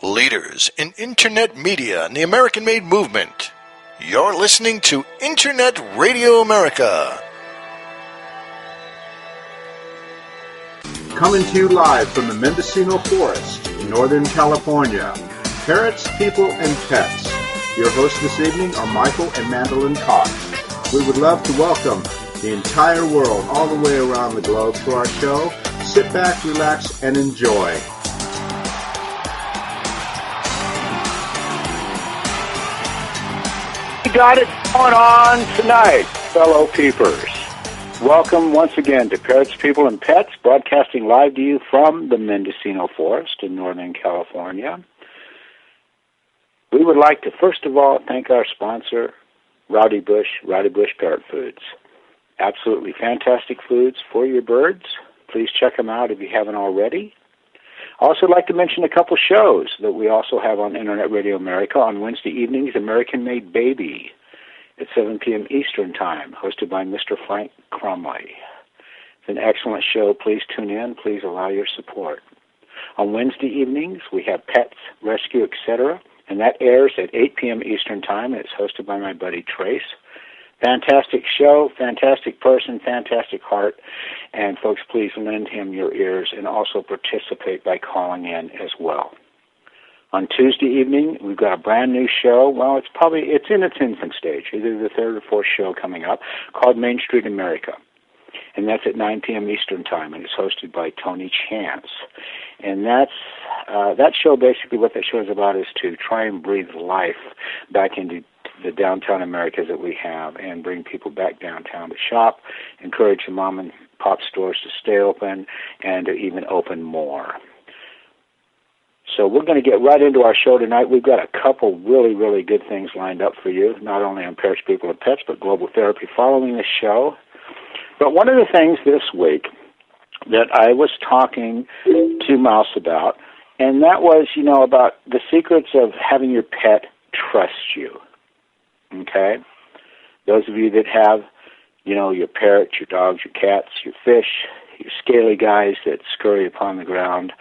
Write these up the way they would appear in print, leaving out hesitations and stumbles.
Leaders in Internet media and the American-made movement. You're listening to Internet Radio America. Coming to you live from the Mendocino Forest in Northern California. Parrots, People, and Pets. Your hosts this evening are Michael and Mandolin Cox. We would love to welcome the entire world all the way around the globe to our show. Sit back, relax, and enjoy. We got it going on tonight, fellow peepers. Welcome once again to Parrots, People, and Pets, broadcasting live to you from the Mendocino Forest in Northern California. We would like to, first of all, thank our sponsor, Rowdy Bush Parrot Foods. Absolutely fantastic foods for your birds. Please check them out if you haven't already. I also like to mention a couple shows that we also have on Internet Radio America. On Wednesday evenings, American Made Baby at 7 p.m. Eastern Time, hosted by Mr. Frank Crumley. It's an excellent show. Please tune in. Please allow your support. On Wednesday evenings, we have Pets, Rescue, etc., and that airs at 8 p.m. Eastern Time, and it's hosted by my buddy Trace. Fantastic show, fantastic person, fantastic heart. And folks, please lend him your ears and also participate by calling in as well. On Tuesday evening, we've got a brand new show. Well, it's in its infant stage, either the third or fourth show coming up, called Main Street America. And that's at 9 p.m. Eastern Time, and it's hosted by Tony Chance. And that show, basically what that show is about is to try and breathe life back into the downtown Americas that we have and bring people back downtown to shop, encourage the mom and pop stores to stay open and to even open more. So we're going to get right into our show tonight. We've got a couple really, really good things lined up for you, not only on Parrots, People, and Pets, but Global Therapy following the show. But one of the things this week that I was talking to Mouse about, and that was, about the secrets of having your pet trust you. Okay? Those of you that have, your parrots, your dogs, your cats, your fish, your scaly guys that scurry upon the ground,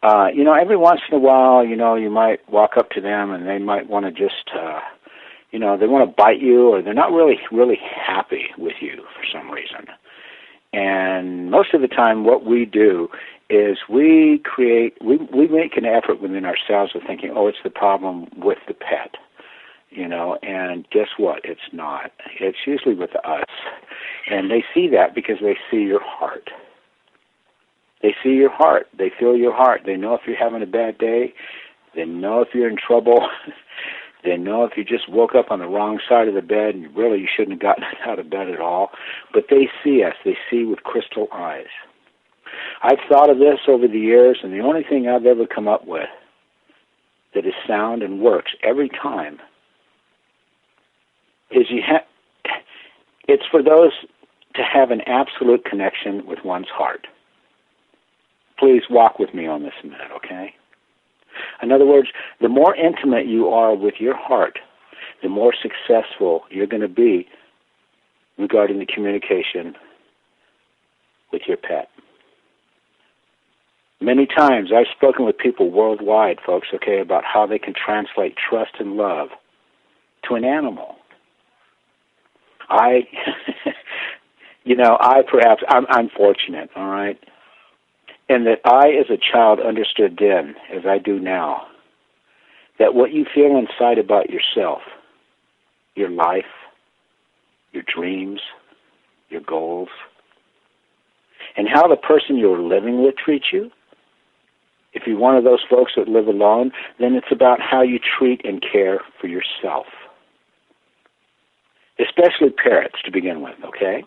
every once in a while, you might walk up to them and they might want to just, they want to bite you, or they're not really, really happy with you for some reason. And most of the time what we do is we make an effort within ourselves of thinking, it's the problem with the pet. And guess what? It's not. It's usually with us. And they see that because they see your heart. They see your heart. They feel your heart. They know if you're having a bad day. They know if you're in trouble. They know if you just woke up on the wrong side of the bed and really you shouldn't have gotten out of bed at all. But they see us. They see with crystal eyes. I've thought of this over the years, and the only thing I've ever come up with that is sound and works every time is it's for those to have an absolute connection with one's heart. Please walk with me on this a minute, okay? In other words, the more intimate you are with your heart, the more successful you're going to be regarding the communication with your pet. Many times I've spoken with people worldwide, folks, okay, about how they can translate trust and love to an animal. I'm fortunate, all right, and that I, as a child, understood then, as I do now, that what you feel inside about yourself, your life, your dreams, your goals, and how the person you're living with treats you, if you're one of those folks that live alone, then it's about how you treat and care for yourself. Especially parrots, to begin with, okay,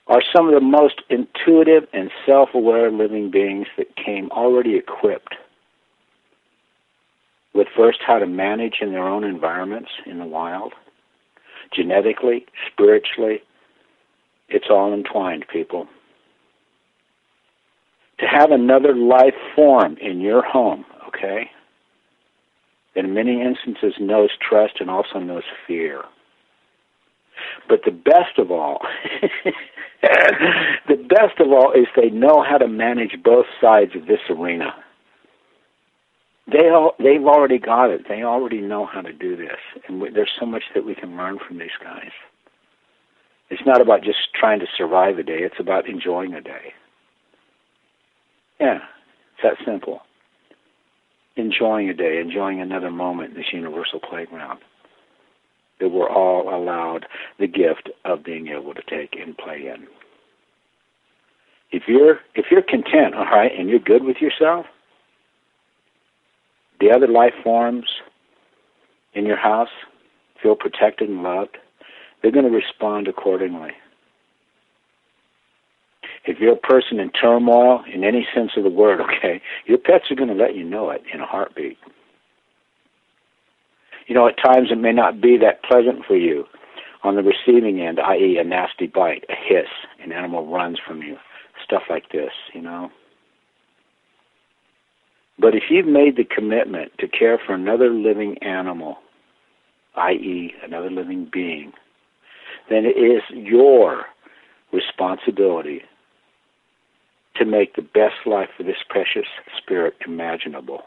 are some of the most intuitive and self-aware living beings that came already equipped with first how to manage in their own environments in the wild. Genetically, spiritually, it's all entwined, people. To have another life form in your home, okay, that in many instances knows trust and also knows fear. But the best of all, is they know how to manage both sides of this arena. they've already got it. They already know how to do this. And there's so much that we can learn from these guys. It's not about just trying to survive a day. It's about enjoying a day. Yeah, it's that simple. Enjoying a day, enjoying another moment in this universal playground that we're all allowed the gift of being able to take and play in. If you're content, all right, and you're good with yourself, the other life forms in your house feel protected and loved. They're going to respond accordingly. If you're a person in turmoil, in any sense of the word, okay, your pets are going to let you know it in a heartbeat. You know, at times it may not be that pleasant for you on the receiving end, i.e. a nasty bite, a hiss, an animal runs from you, stuff like this, you know. But if you've made the commitment to care for another living animal, i.e. another living being, then it is your responsibility to make the best life for this precious spirit imaginable.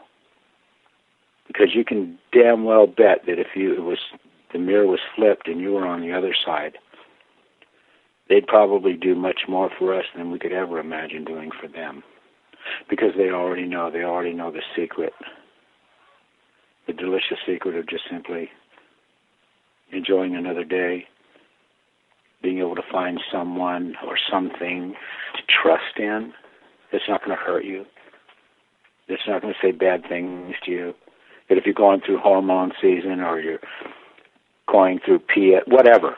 Because you can damn well bet that if the mirror was flipped and you were on the other side, they'd probably do much more for us than we could ever imagine doing for them. Because they already know the secret, the delicious secret of just simply enjoying another day, being able to find someone or something to trust in that's not going to hurt you, that's not going to say bad things to you, that if you're going through hormone season or you're going through whatever,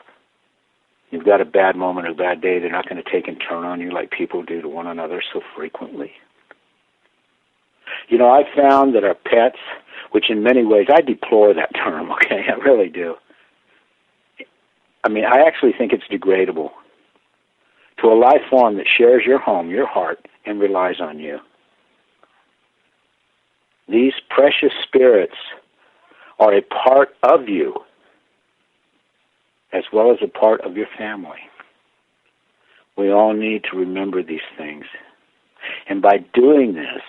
you've got a bad moment or a bad day, they're not going to take and turn on you like people do to one another so frequently. You know, I found that our pets, which in many ways, I deplore that term, okay, I really do. I mean, I actually think it's degradable to a life form that shares your home, your heart, and relies on you. These precious spirits are a part of you as well as a part of your family. We all need to remember these things. And by doing this,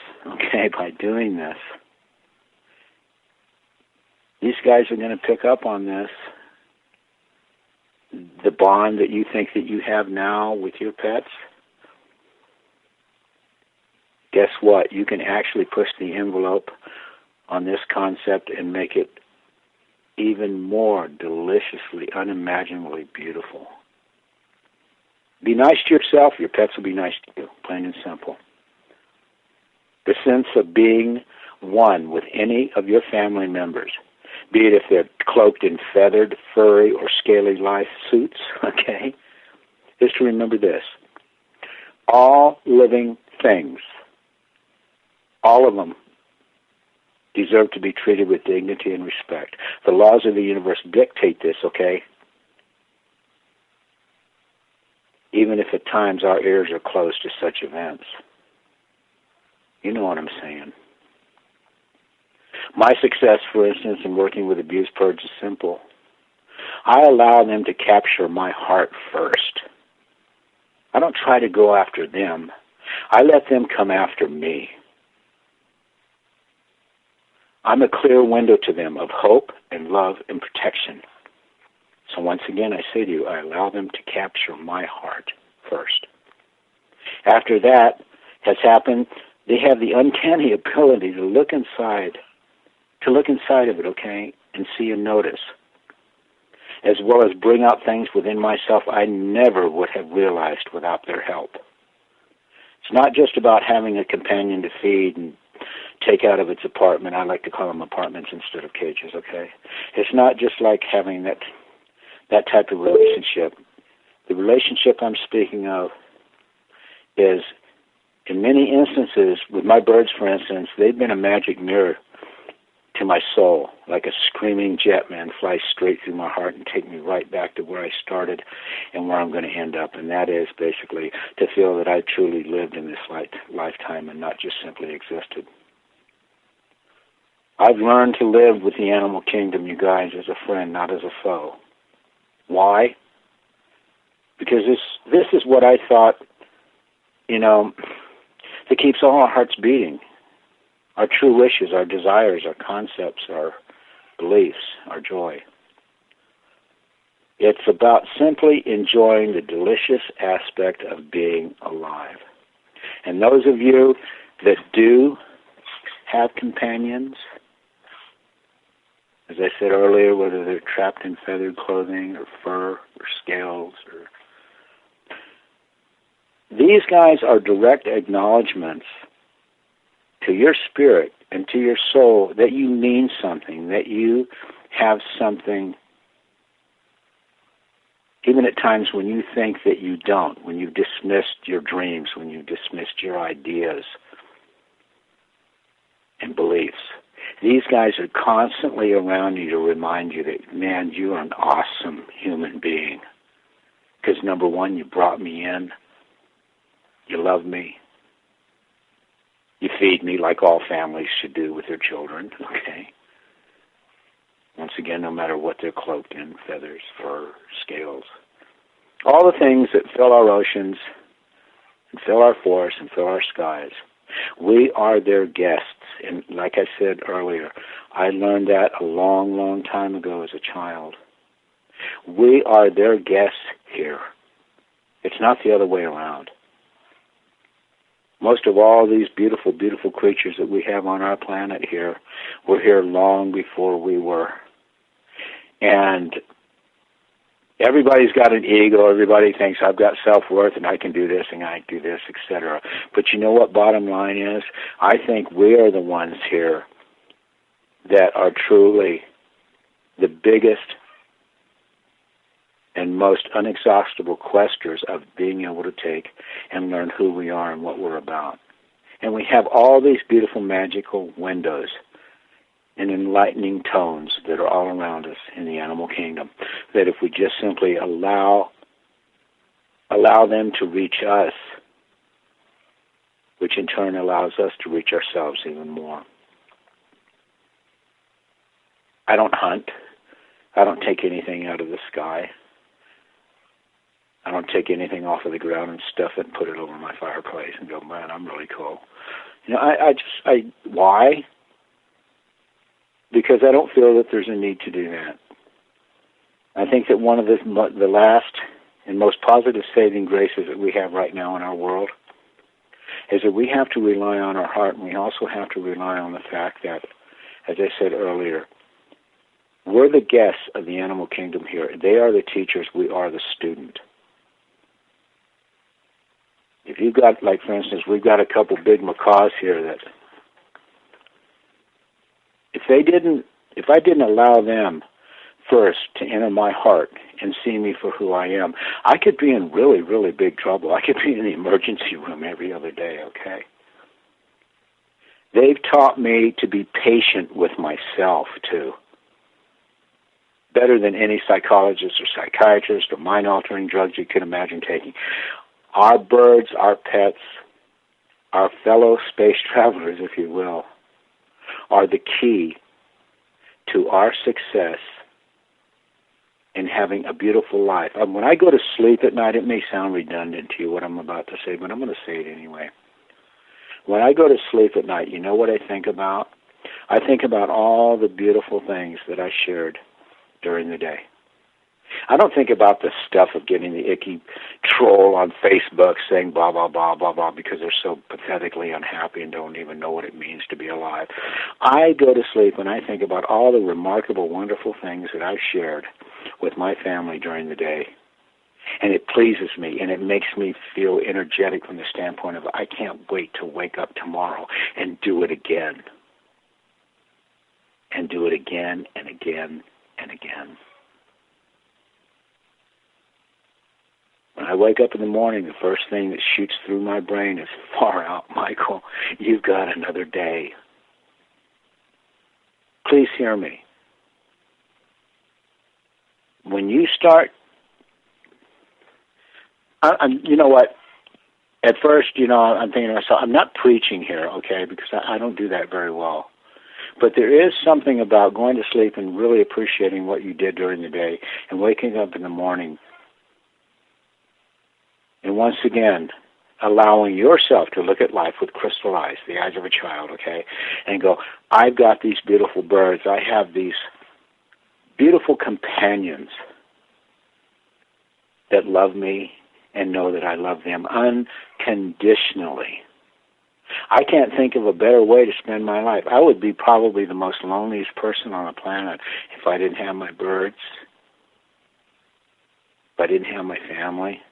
these guys are going to pick up on this. The bond that you think that you have now with your pets, guess what? You can actually push the envelope on this concept and make it even more deliciously, unimaginably beautiful. Be nice to yourself, your pets will be nice to you, plain and simple. The sense of being one with any of your family members, be it if they're cloaked in feathered, furry, or scaly life suits, okay, is to remember this. All living things, all of them, deserve to be treated with dignity and respect. The laws of the universe dictate this, okay? Even if at times our ears are closed to such events. You know what I'm saying. My success, for instance, in working with abused birds is simple. I allow them to capture my heart first. I don't try to go after them. I let them come after me. I'm a clear window to them of hope and love and protection. So once again, I say to you, I allow them to capture my heart first. After that has happened, they have the uncanny ability to look inside of it, okay, and see and notice, as well as bring out things within myself I never would have realized without their help. It's not just about having a companion to feed and take out of its apartment. I like to call them apartments instead of cages, okay? It's not just like having that type of relationship. The relationship I'm speaking of is, in many instances, with my birds, for instance, they've been a magic mirror to my soul, like a screaming jet man flies straight through my heart and take me right back to where I started and where I'm going to end up. And that is basically to feel that I truly lived in this lifetime and not just simply existed. I've learned to live with the animal kingdom, you guys, as a friend, not as a foe. Why? Because this is what I thought, that keeps all our hearts beating. our true wishes, our desires, our concepts, our beliefs, our joy. It's about simply enjoying the delicious aspect of being alive. And those of you that do have companions, as I said earlier, whether they're trapped in feathered clothing or fur or scales, or these guys are direct acknowledgments to your spirit and to your soul that you mean something, that you have something, even at times when you think that you don't, when you've dismissed your dreams, when you've dismissed your ideas and beliefs. These guys are constantly around you to remind you that, man, you are an awesome human being. Because number one, you brought me in. You love me. You feed me like all families should do with their children, okay? Once again, no matter what they're cloaked in, feathers, fur, scales. All the things that fill our oceans and fill our forests and fill our skies. We are their guests. And like I said earlier, I learned that a long, long time ago as a child. We are their guests here. It's not the other way around. Most of all these beautiful, beautiful creatures that we have on our planet here were here long before we were. And everybody's got an ego. Everybody thinks I've got self-worth and I can do this and I can do this, etc. But you know what bottom line is? I think we are the ones here that are truly the biggest and most unexhaustible questers of being able to take and learn who we are and what we're about. And we have all these beautiful magical windows and enlightening tones that are all around us in the animal kingdom, that if we just simply allow them to reach us, which in turn allows us to reach ourselves even more. I don't hunt. I don't take anything out of the sky. I don't take anything off of the ground and stuff it and put it over my fireplace and go, man, I'm really cool. You know, why? Because I don't feel that there's a need to do that. I think that one of the last and most positive saving graces that we have right now in our world is that we have to rely on our heart, and we also have to rely on the fact that, as I said earlier, we're the guests of the animal kingdom here. They are the teachers. We are the student. If you've got, like, for instance, we've got a couple big macaws here that if I didn't allow them first to enter my heart and see me for who I am, I could be in really, really big trouble. I could be in the emergency room every other day, okay? They've taught me to be patient with myself, too. Better than any psychologist or psychiatrist or mind-altering drugs you could imagine taking. Our birds, our pets, our fellow space travelers, if you will, are the key to our success in having a beautiful life. When I go to sleep at night, it may sound redundant to you what I'm about to say, but I'm going to say it anyway. When I go to sleep at night, you know what I think about? I think about all the beautiful things that I shared during the day. I don't think about the stuff of getting the icky troll on Facebook saying blah, blah, blah, blah, blah, because they're so pathetically unhappy and don't even know what it means to be alive. I go to sleep and I think about all the remarkable, wonderful things that I've shared with my family during the day. And it pleases me, and it makes me feel energetic from the standpoint of I can't wait to wake up tomorrow and do it again. And do it again and again and again. When I wake up in the morning, the first thing that shoots through my brain is, far out, Michael, you've got another day. Please hear me. When you start, you know what, at first, I'm thinking to myself, I'm not preaching here, okay, because I don't do that very well. But there is something about going to sleep and really appreciating what you did during the day and waking up in the morning. And once again, allowing yourself to look at life with crystal eyes, the eyes of a child, okay, and go, I've got these beautiful birds. I have these beautiful companions that love me and know that I love them unconditionally. I can't think of a better way to spend my life. I would be probably the most loneliest person on the planet if I didn't have my birds, if I didn't have my family.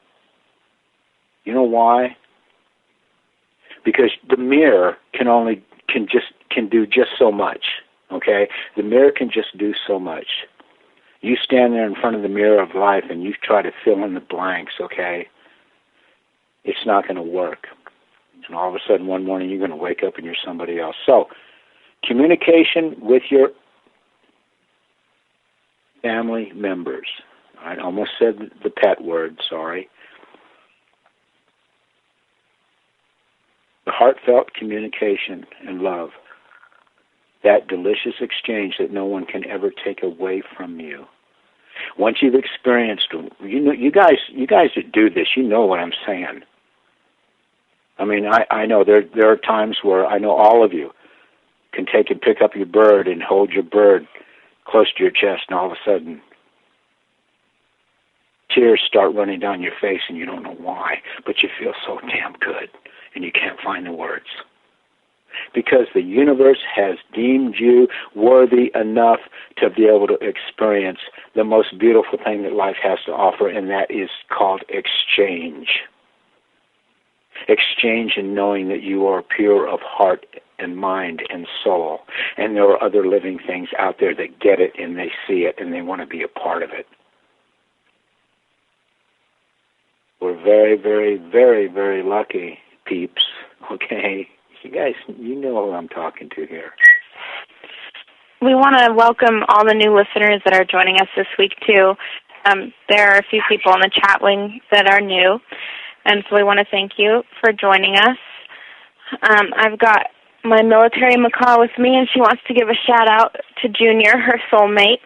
You know why? Because the mirror can do just so much, okay? The mirror can just do so much. You stand there in front of the mirror of life and you try to fill in the blanks, okay? It's not going to work. And all of a sudden, one morning, you're going to wake up and you're somebody else. So, communication with your family members. I almost said the pet word, sorry. The heartfelt communication and love. That delicious exchange that no one can ever take away from you. Once you've experienced, you guys that do this, you know what I'm saying. I mean, I know there are times where I know all of you can take and pick up your bird and hold your bird close to your chest, and all of a sudden tears start running down your face and you don't know why, but you feel so damn good and you can't find the words. Because the universe has deemed you worthy enough to be able to experience the most beautiful thing that life has to offer, and that is called exchange. Exchange in knowing that you are pure of heart and mind and soul, and there are other living things out there that get it and they see it and they want to be a part of it. We're very, very, very, very lucky, peeps, okay? You guys, you know who I'm talking to here. We want to welcome all the new listeners that are joining us this week, too. There are a few people in the chat wing that are new, and so we want to thank you for joining us. I've got my military macaw with me, and she wants to give a shout-out to Junior, her soulmate,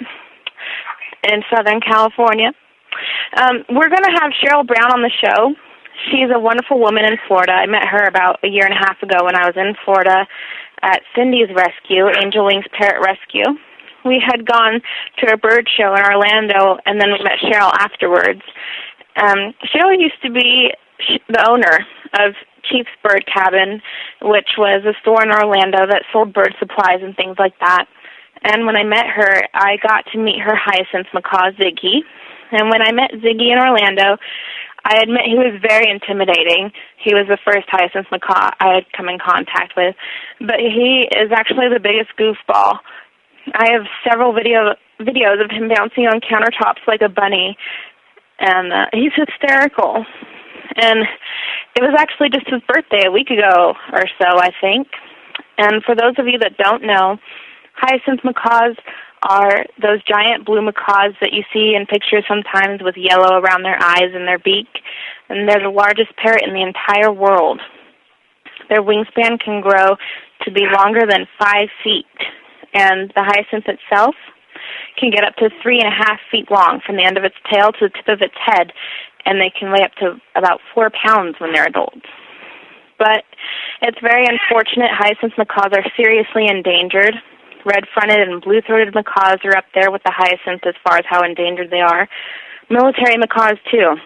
in Southern California. We're going to have Cheryl Brown on the show. She's a wonderful woman in Florida. I met her about a year and a half ago when I was in Florida at Cindy's rescue, Angel Wings Parrot Rescue. We had gone to a bird show in Orlando, and then we met Cheryl afterwards. Cheryl used to be the owner of Chief's Bird Cabin, which was a store in Orlando that sold bird supplies and things like that. And when I met her, I got to meet her Hyacinth macaw, Ziggy. And when I met Ziggy in Orlando, I admit he was very intimidating. He was the first Hyacinth macaw I had come in contact with. But he is actually the biggest goofball. I have several videos of him bouncing on countertops like a bunny. And he's hysterical. And it was actually just his birthday a week ago or so, I think. And for those of you that don't know, Hyacinth macaws are those giant blue macaws that you see in pictures sometimes with yellow around their eyes and their beak. And they're the largest parrot in the entire world. Their wingspan can grow to be longer than 5 feet. And the hyacinth itself can get up to 3.5 feet long from the end of its tail to the tip of its head, and they can weigh up to about 4 pounds when they're adults. But it's very unfortunate. Hyacinth macaws are seriously endangered. Red-fronted and blue-throated macaws are up there with the hyacinth as far as how endangered they are. Military macaws, too.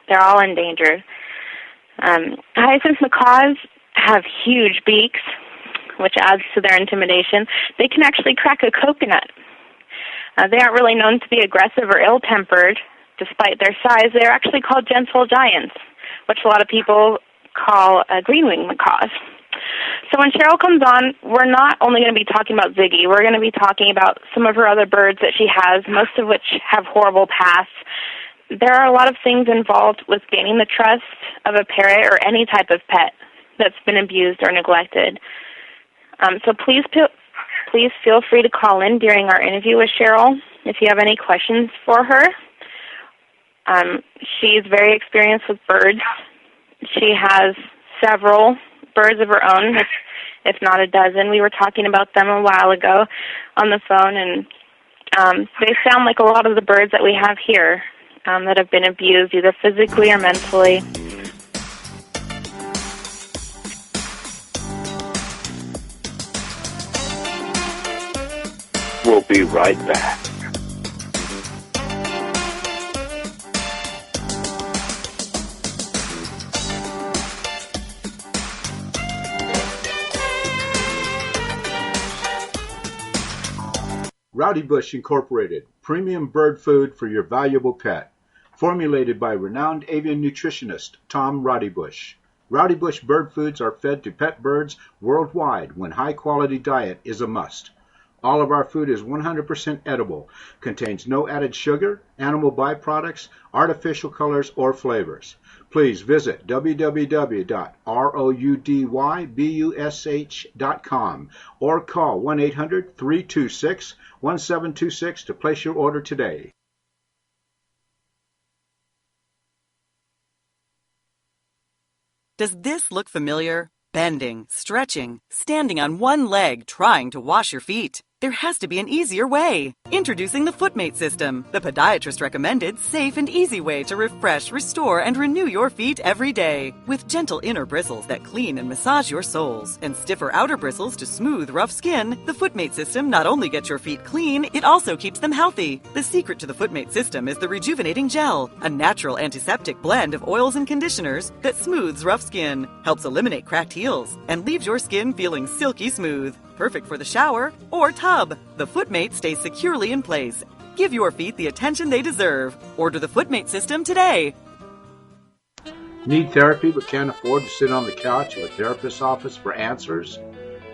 They're all endangered. Hyacinth macaws have huge beaks, which adds to their intimidation. They can actually crack a coconut. They aren't really known to be aggressive or ill-tempered. Despite their size, they're actually called gentle giants, which a lot of people call green-winged macaws. So when Cheryl comes on, we're not only going to be talking about Ziggy. We're going to be talking about some of her other birds that she has, most of which have horrible pasts. There are a lot of things involved with gaining the trust of a parrot or any type of pet that's been abused or neglected. So please feel free to call in during our interview with Cheryl if you have any questions for her. She's very experienced with birds. She has several birds of her own, if not a dozen. We were talking about them a while ago on the phone, and they sound like a lot of the birds that we have here that have been abused, either physically or mentally. We'll be right back. Rowdy Bush Incorporated, premium bird food for your valuable pet. Formulated by renowned avian nutritionist Tom Rowdy Bush. Rowdy Bush bird foods are fed to pet birds worldwide when high-quality diet is a must. All of our food is 100% edible, contains no added sugar, animal byproducts, artificial colors, or flavors. Please visit www.roudYbush.com or call 1-800-326-1726 to place your order today. Does this look familiar? Bending, stretching, standing on one leg, trying to wash your feet. There has to be an easier way. Introducing the Footmate system, the podiatrist recommended safe and easy way to refresh, restore, and renew your feet every day. With gentle inner bristles that clean and massage your soles, and stiffer outer bristles to smooth rough skin, the Footmate system not only gets your feet clean, it also keeps them healthy. The secret to the Footmate system is the rejuvenating gel, a natural antiseptic blend of oils and conditioners that smooths rough skin, helps eliminate cracked heels, and leaves your skin feeling silky smooth. Perfect for the shower or tub. The Footmate stays securely in place. Give your feet the attention they deserve. Order the Footmate system today. Need therapy but can't afford to sit on the couch of a therapist's office for answers?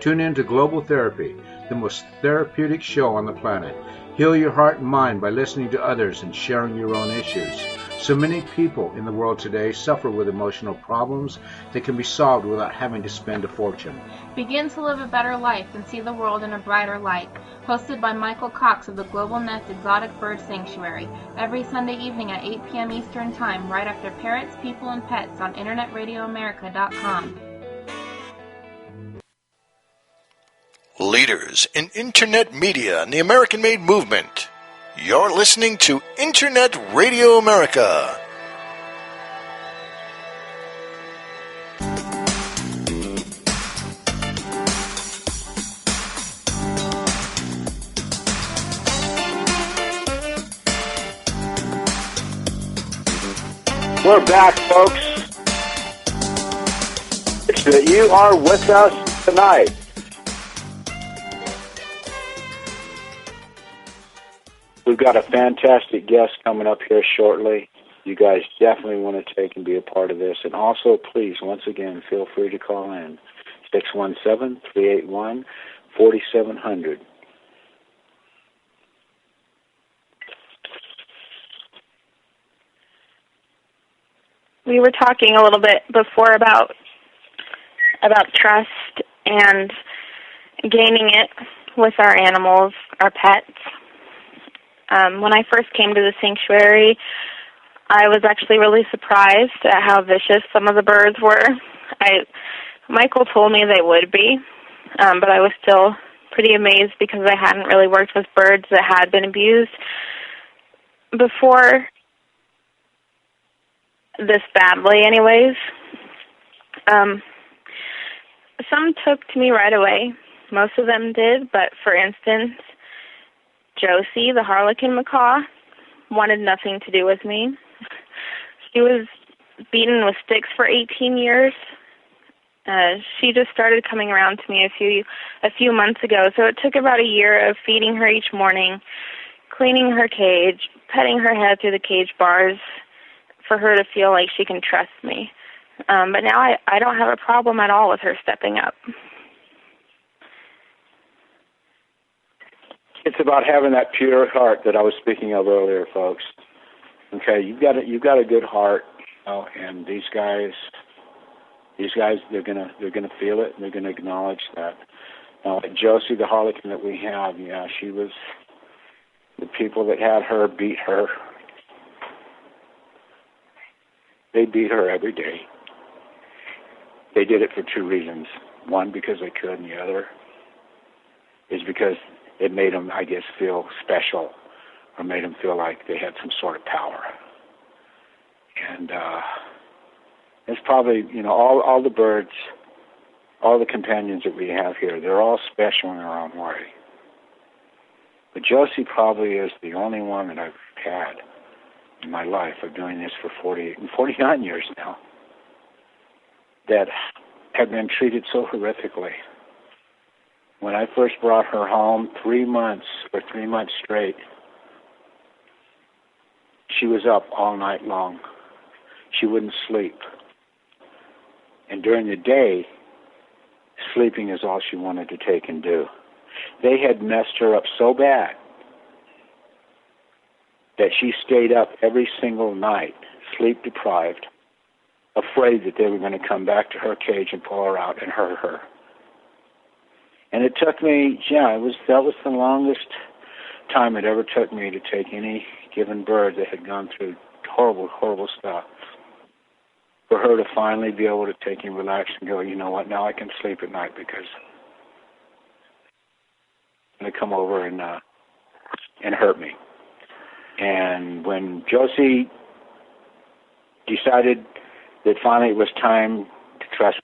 Tune in to Global Therapy, the most therapeutic show on the planet. Heal your heart and mind by listening to others and sharing your own issues. So many people in the world today suffer with emotional problems that can be solved without having to spend a fortune. Begin to live a better life and see the world in a brighter light. Hosted by Michael Cox of the Global Nest Exotic Bird Sanctuary, every Sunday evening at 8 p.m. Eastern Time, right after Parrots, People, and Pets on InternetRadioAmerica.com. Leaders in Internet media and the American-made movement. You're listening to Internet Radio America. We're back, folks. It's that you are with us tonight. We've got a fantastic guest coming up here shortly. You guys definitely want to take and be a part of this. And also, please, once again, feel free to call in. 617-381-4700. We were talking a little bit before about trust and gaining it with our animals, our pets. When I first came to the sanctuary, I was actually really surprised at how vicious some of the birds were. Michael told me they would be, but I was still pretty amazed because I hadn't really worked with birds that had been abused before this badly anyways. Some took to me right away. Most of them did, but for instance, Josie, the Harlequin Macaw, wanted nothing to do with me. She was beaten with sticks for 18 years. She just started coming around to me a few months ago, so it took about a year of feeding her each morning, cleaning her cage, petting her head through the cage bars for her to feel like she can trust me. But now I don't have a problem at all with her stepping up. It's about having that pure heart that I was speaking of earlier, folks. Okay, you've got a good heart, and these guys, they're gonna feel it, and they're gonna acknowledge that. Now, like Josie, the Harlequin that we have, yeah, she was. The people that had her beat her. They beat her every day. They did it for two reasons. One, because they could, and the other is because it made them, I guess, feel special, or made them feel like they had some sort of power. And it's probably, all the birds, all the companions that we have here, they're all special in their own way. But Josie probably is the only one that I've had in my life. I'm doing this for 49 years now, that have been treated so horrifically. When I first brought her home, 3 months straight, she was up all night long. She wouldn't sleep. And during the day, sleeping is all she wanted to take and do. They had messed her up so bad that she stayed up every single night, sleep deprived, afraid that they were going to come back to her cage and pull her out and hurt her. And it took me, that was the longest time it ever took me to take any given bird that had gone through horrible, horrible stuff, for her to finally be able to take and relax and go, you know what, now I can sleep at night because they come over and hurt me. And when Josie decided that finally it was time to trust,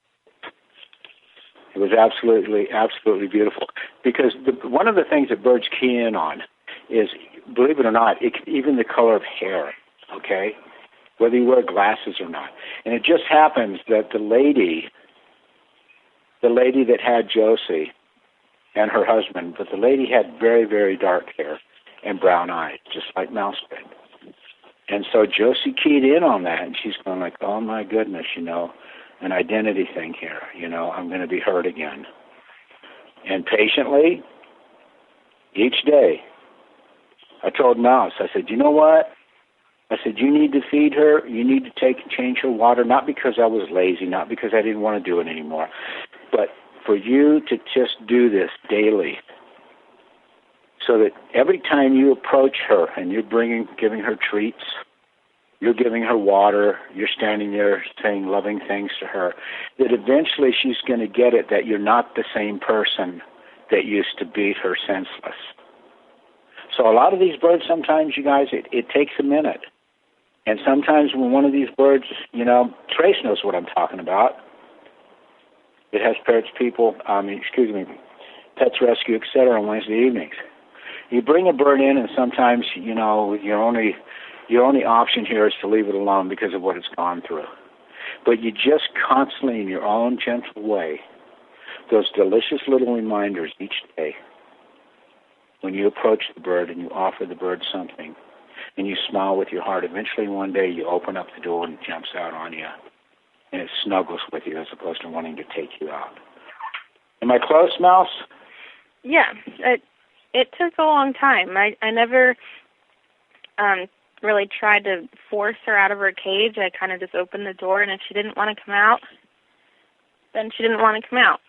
it was absolutely, absolutely beautiful. Because one of the things that birds key in on is, believe it or not, even the color of hair, okay? Whether you wear glasses or not. And it just happens that the lady that had Josie and her husband, but the lady had very, very dark hair and brown eyes, just like Mouse did. And so Josie keyed in on that, and she's going like, oh my goodness, an identity thing here, I'm going to be hurt again. And patiently, each day, I told Mouse, I said, you know what? I said, you need to feed her, you need to change her water, not because I was lazy, not because I didn't want to do it anymore, but for you to just do this daily, so that every time you approach her and you're giving her treats, you're giving her water, you're standing there saying loving things to her, that eventually she's going to get it that you're not the same person that used to beat her senseless. So a lot of these birds, sometimes, you guys, it takes a minute. And sometimes when one of these birds, Trace knows what I'm talking about. It has Pets Rescue, etc. on Wednesday evenings. You bring a bird in, and sometimes, your only option here is to leave it alone because of what it's gone through. But you just constantly, in your own gentle way, those delicious little reminders each day, when you approach the bird and you offer the bird something, and you smile with your heart, eventually one day you open up the door and it jumps out on you, and it snuggles with you as opposed to wanting to take you out. Am I close, Mouse? Yeah, it took a long time. I never really tried to force her out of her cage. I kind of just opened the door, and if she didn't want to come out, then she didn't want to come out.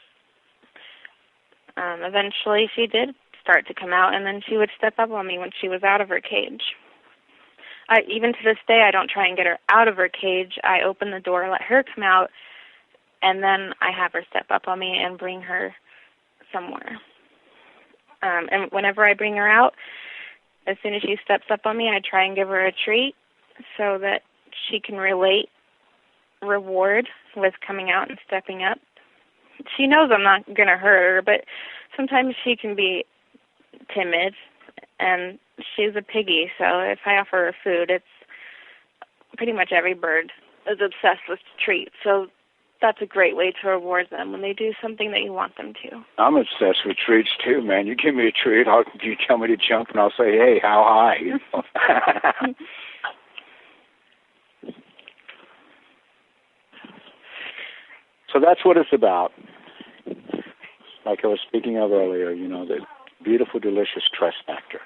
Eventually she did start to come out, and then she would step up on me when she was out of her cage. Even to this day, I don't try and get her out of her cage. I open the door, let her come out, and then I have her step up on me and bring her somewhere. And whenever I bring her out, as soon as she steps up on me, I try and give her a treat so that she can relate reward with coming out and stepping up. She knows I'm not going to hurt her, but sometimes she can be timid, and she's a piggy, so if I offer her food, it's pretty much every bird is obsessed with treats, so that's a great way to reward them when they do something that you want them to. I'm obsessed with treats too, man. You give me a treat, you tell me to jump, and I'll say, hey, how high? So that's what it's about. Like I was speaking of earlier, the beautiful, delicious trust factor.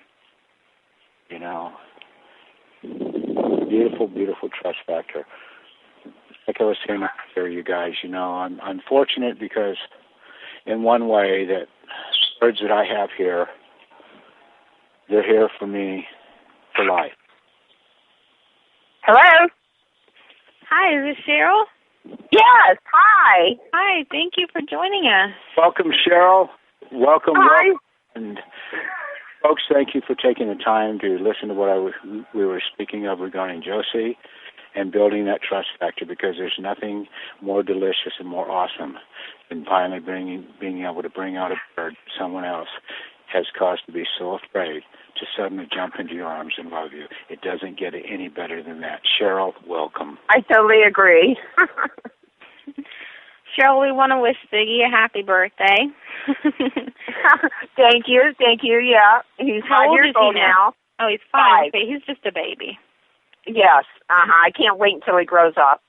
Beautiful, beautiful trust factor. Like I was saying earlier, you guys, I'm fortunate because in one way that birds that I have here, they're here for me for life. Hello? Hi, is this Cheryl? Yes, hi. Hi, thank you for joining us. Welcome, Cheryl. Welcome. Hi. And folks, thank you for taking the time to listen to what we were speaking of regarding Josie and building that trust factor, because there's nothing more delicious and more awesome than finally being able to bring out a bird to someone else has cause to be so afraid to suddenly jump into your arms and love you. It doesn't get any better than that. Cheryl, welcome. I totally agree. Cheryl, we want to wish Ziggy a happy birthday. Thank you. Yeah, he's How 5 old years is he old now. Oh, he's 5. 5. Okay, he's just a baby. Yes. I can't wait until he grows up.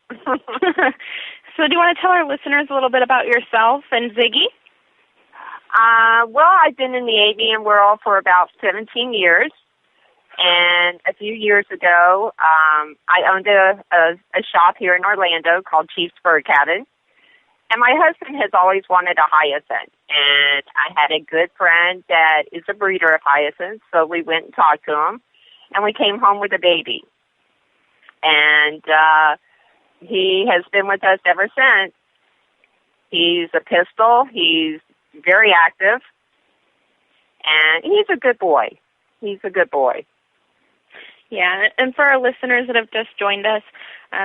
So do you want to tell our listeners a little bit about yourself and Ziggy? Well, I've been in the avian world for about 17 years. And a few years ago, I owned a shop here in Orlando called Chief's Bird Cabin. And my husband has always wanted a hyacinth. And I had a good friend that is a breeder of hyacinths, so we went and talked to him. And we came home with a baby. And he has been with us ever since. He's a pistol. He's very active. And he's a good boy. Yeah, and for our listeners that have just joined us,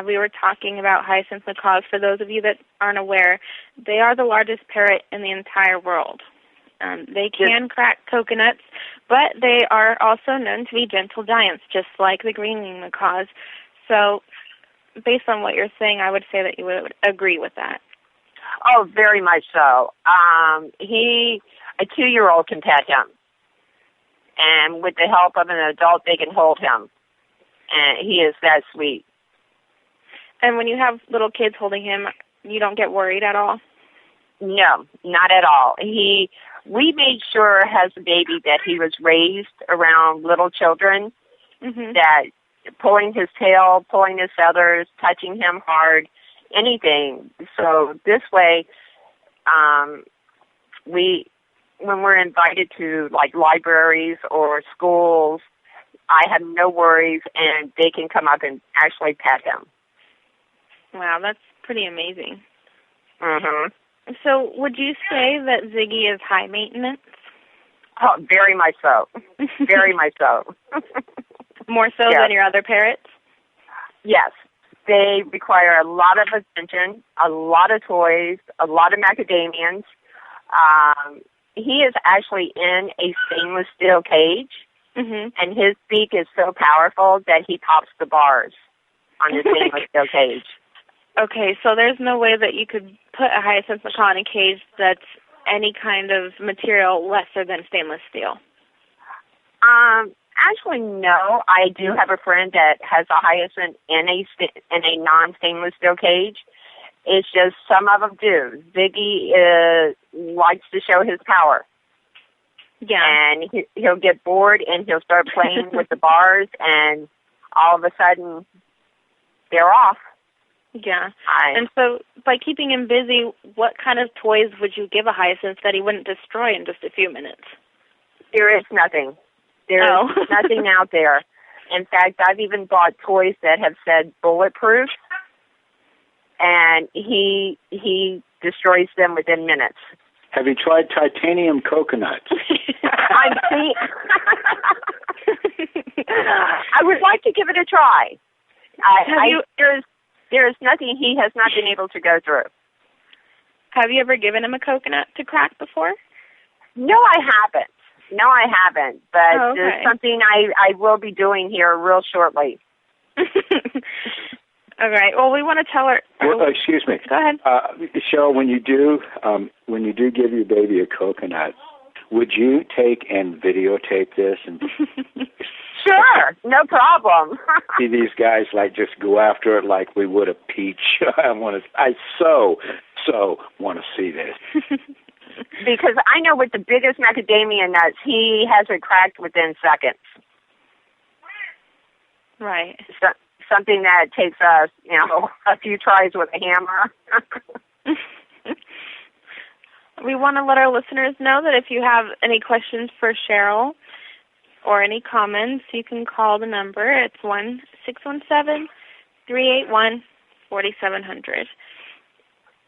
we were talking about hyacinth macaws. For those of you that aren't aware, they are the largest parrot in the entire world. They can crack coconuts, but they are also known to be gentle giants, just like the green-winged macaws. So based on what you're saying, I would say that you would agree with that. Oh, very much so. A 2-year-old can pet him. And with the help of an adult, they can hold him. And he is that sweet. And when you have little kids holding him, you don't get worried at all? No, not at all. We made sure as a baby that he was raised around little children, that pulling his tail, pulling his feathers, touching him hard, anything. So this way, when we're invited to like libraries or schools, I have no worries, and they can come up and actually pet him. Wow, that's pretty amazing. Mhm. So would you say that Ziggy is high maintenance? Oh, very much so. Very much so. More so than your other parrots? Yes. They require a lot of attention, a lot of toys, a lot of macadamians. He is actually in a stainless steel cage, and his beak is so powerful that he pops the bars on the stainless steel cage. Okay, so there's no way that you could put a hyacinth macaw in a cage that's any kind of material lesser than stainless steel? Actually, no. I do have a friend that has a hyacinth in a non-stainless steel cage. It's just some of them do. Ziggy likes to show his power. Yeah. And he'll get bored and he'll start playing with the bars, and all of a sudden they're off. Yeah. And so by keeping him busy, what kind of toys would you give a hyacinth that he wouldn't destroy in just a few minutes? There is nothing. There is nothing out there. In fact, I've even bought toys that have said bulletproof, and he destroys them within minutes. Have you tried titanium coconuts? I would like to give it a try. There is nothing he has not been able to go through. Have you ever given him a coconut to crack before? No, I haven't. But there's something I will be doing here real shortly. All right. Well, we want to tell her. Well, excuse me. Go ahead. Cheryl, when you do give your baby a coconut, would you take and videotape this and? Sure, no problem. See these guys like just go after it like we would a peach. I so want to see this. Because I know with the biggest macadamia nuts, he has it cracked within seconds. Right. So, something that takes us, a few tries with a hammer. We want to let our listeners know that if you have any questions for Cheryl or any comments, you can call the number. It's 1-617-381-4700.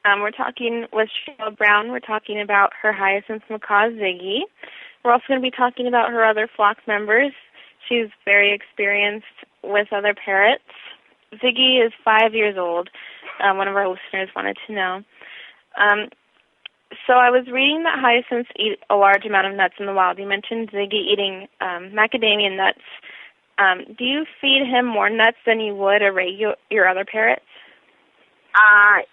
We're talking with Cheryl Brown. We're talking about her hyacinth macaw, Ziggy. We're also going to be talking about her other flock members. She's very experienced with other parrots. Ziggy is 5 years old. One of our listeners wanted to know. So I was reading that hyacinths eat a large amount of nuts in the wild. You mentioned Ziggy eating macadamia nuts. Do you feed him more nuts than you would your other parrots?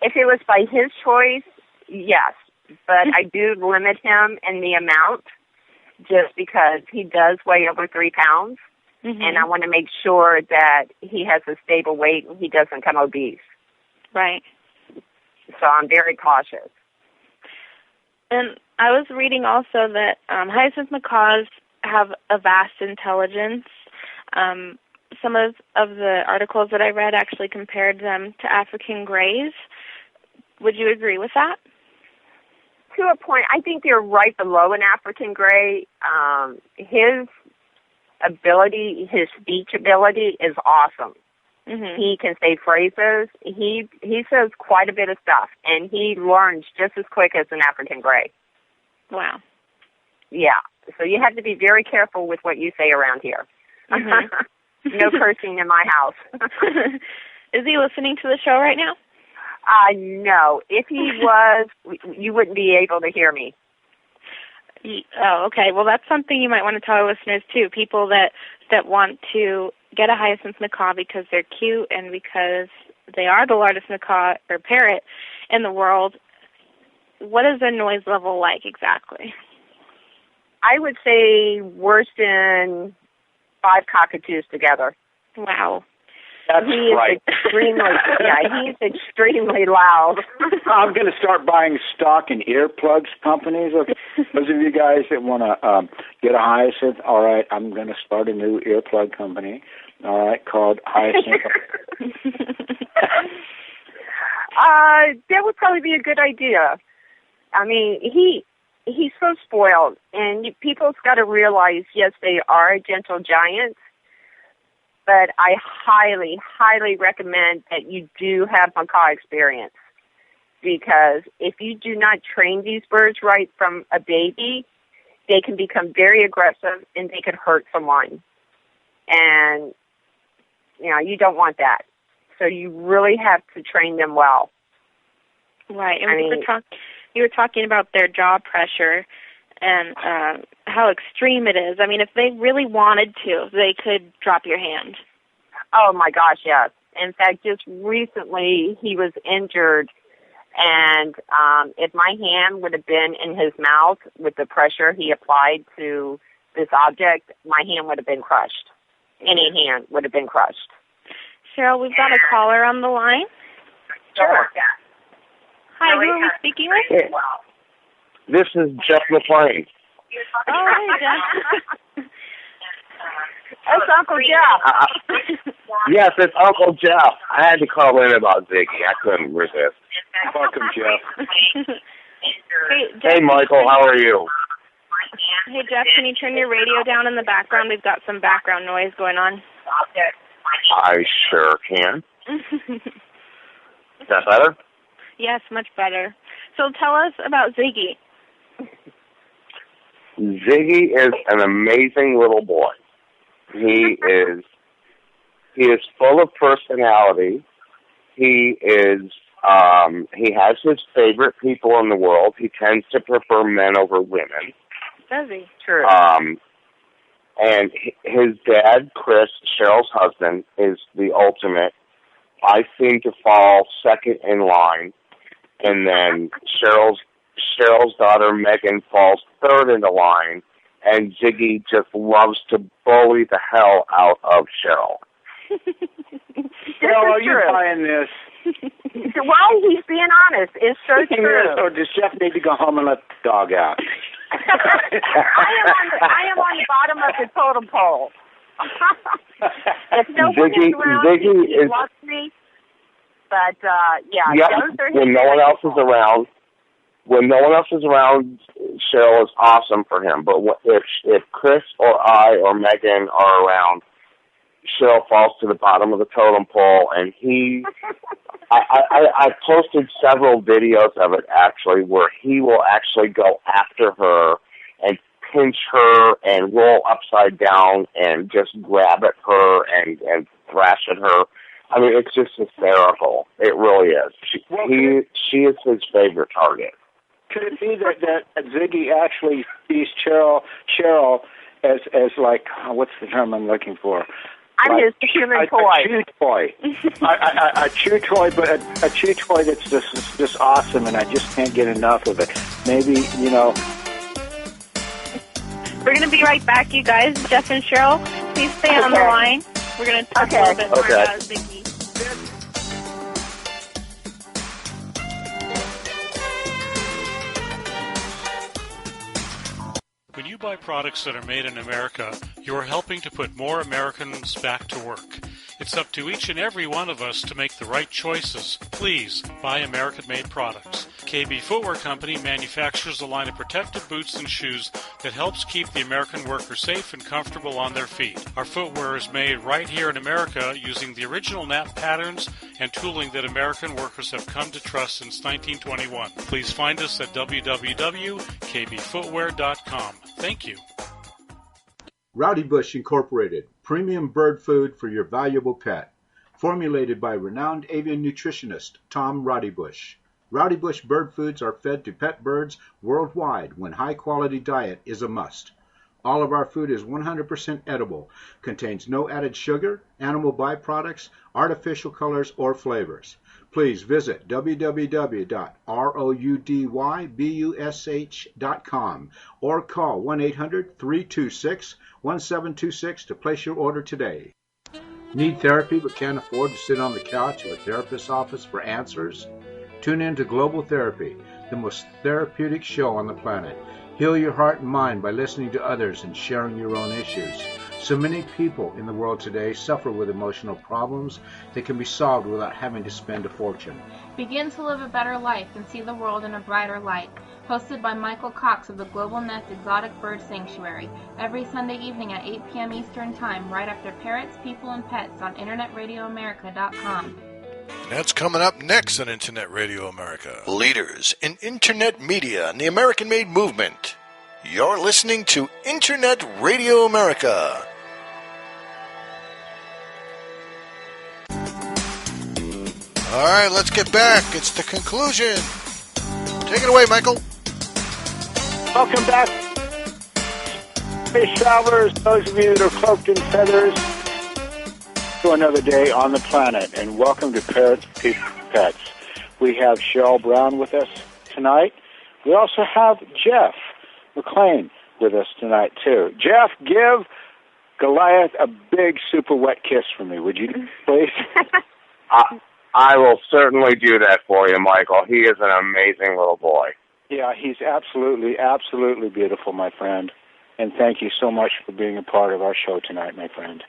If it was by his choice, yes. But I do limit him in the amount just because he does weigh over 3 pounds. Mm-hmm. And I want to make sure that he has a stable weight and he doesn't become obese. Right. So I'm very cautious. And I was reading also that hyacinth macaws have a vast intelligence. Some of the articles that I read actually compared them to African greys. Would you agree with that? To a point. I think they're right below an African gray. His ability, his speech ability is awesome. Mm-hmm. He can say phrases. He says quite a bit of stuff, and he learns just as quick as an African gray. Wow. Yeah. So you have to be very careful with what you say around here. Mm-hmm. No cursing in my house. Is he listening to the show right now? No. If he was, you wouldn't be able to hear me. Oh, okay. Well, that's something you might want to tell our listeners, too. People that want to get a hyacinth macaw because they're cute and because they are the largest macaw or parrot in the world. What is their noise level like exactly? I would say worse than 5 cockatoos together. Wow. That's right. He's extremely loud. I'm going to start buying stock in earplugs companies. Okay. Those of you guys that want to get a hyacinth, all right, I'm going to start a new earplug company, all right, called Hyacinth. That would probably be a good idea. I mean, he's so spoiled, and people's got to realize, yes, they are a gentle giant, but I highly, highly recommend that you do have macaw experience, because if you do not train these birds right from a baby, they can become very aggressive and they could hurt someone. And, you don't want that. So you really have to train them well. Right. And you were talking about their jaw pressure and how extreme it is. I mean, if they really wanted to, they could drop your hand. Oh, my gosh, yes. In fact, just recently he was injured, and if my hand would have been in his mouth with the pressure he applied to this object, my hand would have been crushed. Any hand would have been crushed. Cheryl, we've got a caller on the line. Sure. Hi, who are we speaking with? This is Jeff McLain. Oh, hey, Jeff. It's Uncle Jeff. Yes, it's Uncle Jeff. I had to call in about Ziggy. I couldn't resist. Welcome, Jeff. Hey, Michael, how are you? Hey, Jeff, can you turn your radio down in the background? We've got some background noise going on. I sure can. Is that better? Yes, much better. So tell us about Ziggy. Ziggy is an amazing little boy. He is full of personality. He has his favorite people in the world. He tends to prefer men over women. Does he? True. And his dad, Chris, Cheryl's husband, is the ultimate. I seem to fall second in line, and then Cheryl's daughter, Megan, falls third in the line, and Ziggy just loves to bully the hell out of Cheryl. Cheryl, are you buying this? Well, he's being honest. It's so true. Or does Jeff need to go home and let the dog out? I am on the bottom of the totem pole. If no one is around, he loves me. But, when no one else is around, Cheryl is awesome for him. But if Chris or I or Megan are around, Cheryl falls to the bottom of the totem pole, and I posted several videos of it, actually, where he will actually go after her and pinch her and roll upside down and just grab at her and thrash at her. I mean, it's just hysterical. It really is. She is his favorite target. Could it be that Ziggy actually sees Cheryl as like, what's the term I'm looking for? I'm like his human toy. A chew toy. a chew toy, but a chew toy that's just awesome, and I just can't get enough of it. Maybe, We're going to be right back, you guys. Jeff and Cheryl, please stay on the line. We're going to talk a little bit more about Ziggy. When you buy products that are made in America, you are helping to put more Americans back to work. It's up to each and every one of us to make the right choices. Please buy American-made products. KB Footwear Company manufactures a line of protective boots and shoes that helps keep the American worker safe and comfortable on their feet. Our footwear is made right here in America using the original nap patterns and tooling that American workers have come to trust since 1921. Please find us at www.kbfootwear.com. Thank you. Rowdy Bush Incorporated, premium bird food for your valuable pet. Formulated by renowned avian nutritionist Tom Rowdy Bush. Rowdy Bush bird foods are fed to pet birds worldwide when high-quality diet is a must. All of our food is 100% edible, contains no added sugar, animal byproducts, artificial colors, or flavors. Please visit www.roudYbush.com or call 1-800-326-1726 to place your order today. Need therapy but can't afford to sit on the couch of a therapist's office for answers? Tune in to Global Therapy, the most therapeutic show on the planet. Heal your heart and mind by listening to others and sharing your own issues. So many people in the world today suffer with emotional problems that can be solved without having to spend a fortune. Begin to live a better life and see the world in a brighter light. Hosted by Michael Cox of the Global Nest Exotic Bird Sanctuary, every Sunday evening at 8 p.m. Eastern Time, right after Parrots, People, and Pets on InternetRadioAmerica.com. That's coming up next on Internet Radio America. Leaders in Internet media and the American-made movement. You're listening to Internet Radio America. All right, let's get back. It's the conclusion. Take it away, Michael. Welcome back, space travelers, those of you that are cloaked in feathers, to another day on the planet, and welcome to Parrots, People, Pets. We have Cheryl Brown with us tonight. We also have Jeff McLain with us tonight, too. Jeff, give Goliath a big, super wet kiss for me, would you, please? I will certainly do that for you, Michael. He is an amazing little boy. Yeah, he's absolutely, absolutely beautiful, my friend. And thank you so much for being a part of our show tonight, my friend.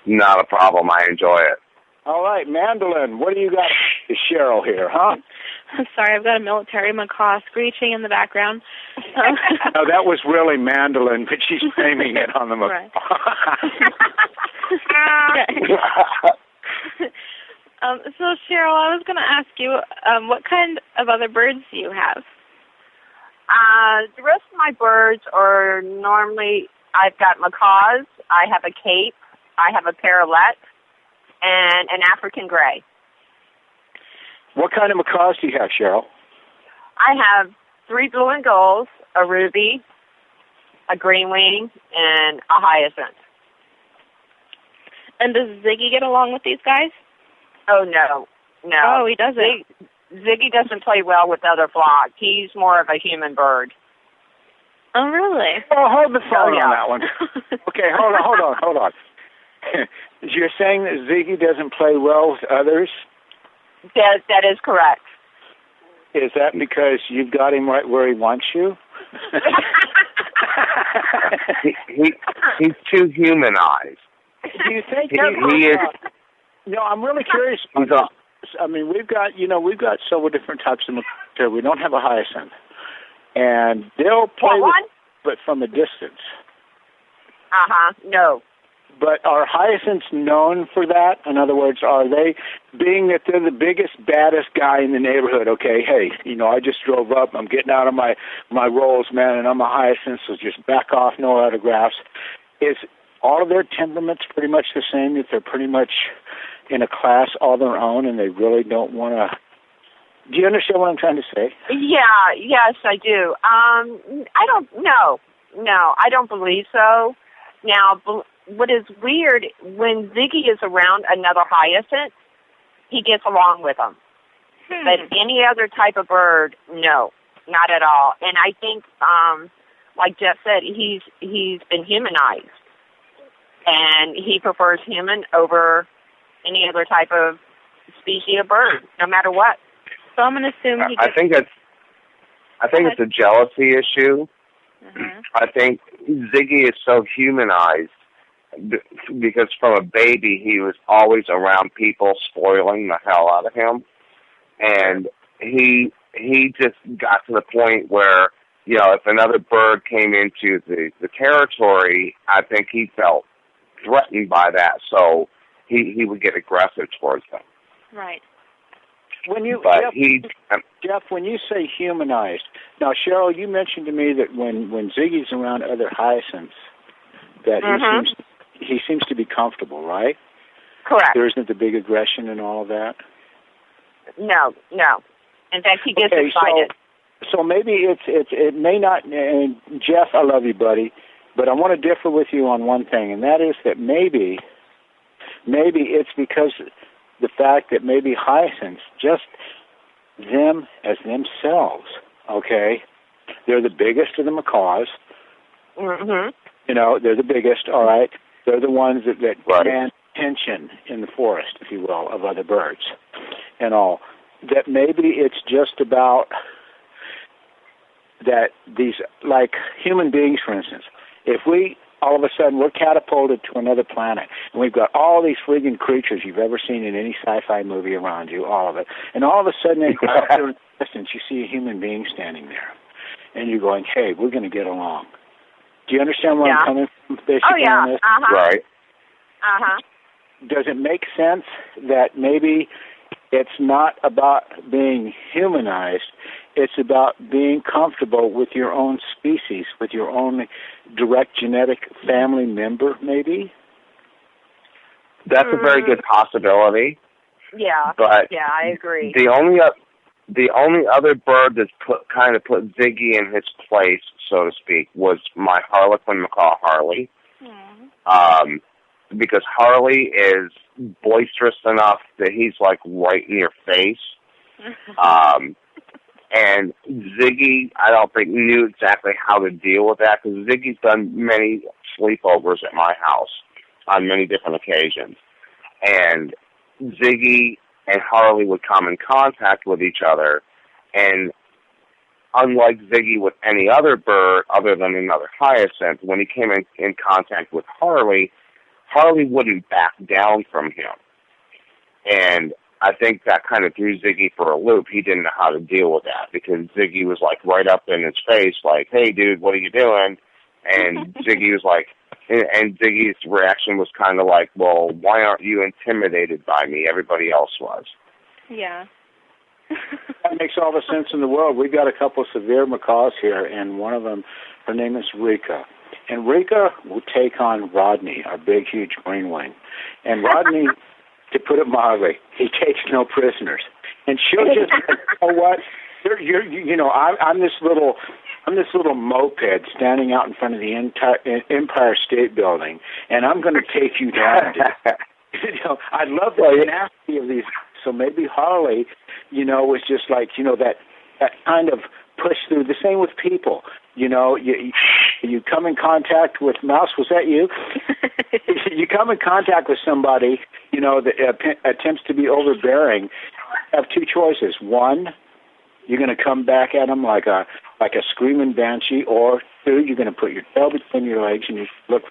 Not a problem. I enjoy it. All right, Mandolin, what do you got to Cheryl here, huh? I'm sorry, I've got a military macaw screeching in the background. No, that was really Mandolin, but she's naming it on the macaw. Right. So, Cheryl, I was going to ask you, what kind of other birds do you have? The rest of my birds are normally, I've got macaws, I have a cape, I have a parrot, and an African gray. What kind of macaws do you have, Cheryl? I have 3 blue and golds, a ruby, a green wing, and a hyacinth. And does Ziggy get along with these guys? Oh, no. Oh, he doesn't? Ziggy doesn't play well with other flock. He's more of a human bird. Oh, really? Oh, hold the phone on that one. Okay, hold on. You're saying that Ziggy doesn't play well with others? That is correct. Is that because you've got him right where he wants you? He's too humanized. Do you think he is? No, I'm really curious. I mean, we've got several different types of macaw. We don't have a hyacinth, and they'll play but from a distance. No. But are hyacinths known for that? In other words, are they, being that they're the biggest, baddest guy in the neighborhood, okay, hey, I just drove up, I'm getting out of my rolls, man, and I'm a hyacinth, so just back off, no autographs. Is all of their temperaments pretty much the same, that they're pretty much in a class all their own and they really don't want to Do you understand what I'm trying to say? Yeah, yes, I do. I don't know. No, I don't believe so. Now, what is weird, when Ziggy is around another hyacinth, he gets along with them. But any other type of bird, no, not at all. And I think, like Jeff said, he's been humanized. And he prefers human over any other type of species of bird, no matter what. So I'm going to assume he gets... I think it's a jealousy issue. Mm-hmm. I think Ziggy is so humanized because from a baby he was always around people spoiling the hell out of him. And he just got to the point where, you know, if another bird came into the territory, I think he felt threatened by that, so he would get aggressive towards them. Right. Jeff, when you say humanized, now Cheryl, you mentioned to me that when Ziggy's around other hyacinths, that he seems to be comfortable, right? Correct. There isn't the big aggression and all of that. No. In fact, he gets excited. So maybe it may not. And Jeff, I love you, buddy, but I want to differ with you on one thing, and that is that maybe it's because the fact that maybe hyacinths, just them as themselves, okay, they're the biggest of the macaws. Mm-hmm. You know, they're the biggest. All right, they're the ones that command attention in the forest, if you will, of other birds and all. That maybe it's just about that these, like human beings, for instance, if we all of a sudden we're catapulted to another planet and we've got all these friggin' creatures you've ever seen in any sci-fi movie around you, all of it, and all of a sudden in the distance you see a human being standing there and you're going, hey, we're going to get along. Do you understand where I'm coming from? Basically, on this? Right. Does it make sense that maybe it's not about being humanized, it's about being comfortable with your own species, with your own direct genetic family member, maybe? That's a very good possibility. Yeah, but I agree. The only other bird that's put Ziggy in his place, so to speak, was my Harlequin macaw, Harley. Because Harley is boisterous enough that he's like right in your face. And Ziggy, I don't think, knew exactly how to deal with that, because Ziggy's done many sleepovers at my house on many different occasions. And Ziggy and Harley would come in contact with each other, and unlike Ziggy with any other bird other than another hyacinth, when he came in contact with Harley wouldn't back down from him. And I think that kind of threw Ziggy for a loop. He didn't know how to deal with that, because Ziggy was like right up in his face, like, hey, dude, what are you doing? And Ziggy was like, and Ziggy's reaction was kind of like, well, why aren't you intimidated by me? Everybody else was. Yeah. That makes all the sense in the world. We've got a couple of severe macaws here, and one of them, her name is Rika. And Rika will take on Rodney, our big, huge green wing. And Rodney, to put it mildly, he takes no prisoners. And she'll just, you know what? I'm this little moped standing out in front of the Empire State Building, and I'm going to take you down. I love the tenacity of these. So maybe Harley, was just like, that kind of push through. The same with people. You come in contact with Mouse. Was that you? You come in contact with somebody, that attempts to be overbearing. You have two choices. One, you're going to come back at them like a screaming banshee, or two, you're going to put your tail between your legs and you look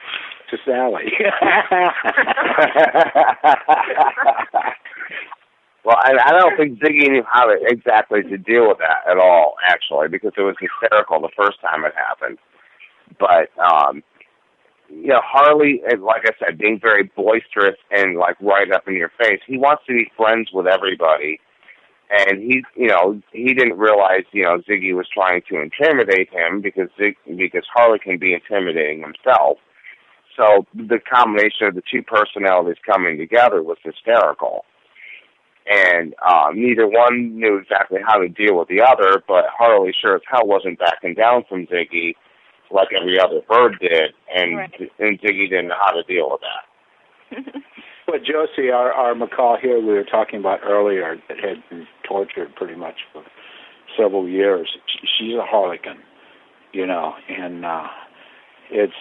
to Sally. Well, I don't think Ziggy knew how exactly to deal with that at all, actually, because it was hysterical the first time it happened. But, Harley, like I said, being very boisterous and, like, right up in your face, he wants to be friends with everybody. And he didn't realize, Ziggy was trying to intimidate him because Harley can be intimidating himself. So the combination of the two personalities coming together was hysterical. And neither one knew exactly how to deal with the other, but Harley sure as hell wasn't backing down from Ziggy like every other bird did, and Ziggy didn't know how to deal with that. But Josie, our macaw here we were talking about earlier that had been tortured pretty much for several years, she's a harlequin, and it's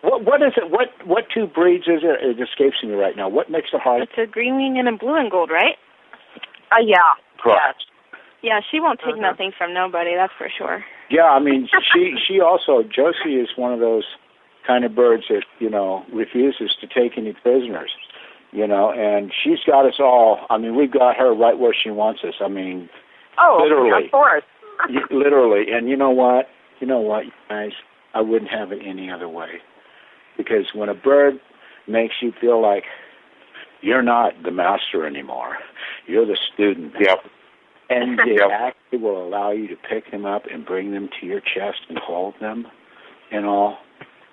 what is it? What two breeds is it? It escapes me right now. What makes a harlequin? It's a green wing and a blue and gold, right? Yeah. Correct. Yeah, she won't take nothing from nobody, that's for sure. Yeah, I mean, she also, Josie is one of those kind of birds that, refuses to take any prisoners, and she's got us all, I mean, we've got her right where she wants us. I mean, literally. Of course. Literally, and you know what, you guys, I wouldn't have it any other way. Because when a bird makes you feel like you're not the master anymore, you're the student. Yep. And they actually will allow you to pick them up and bring them to your chest and hold them, and all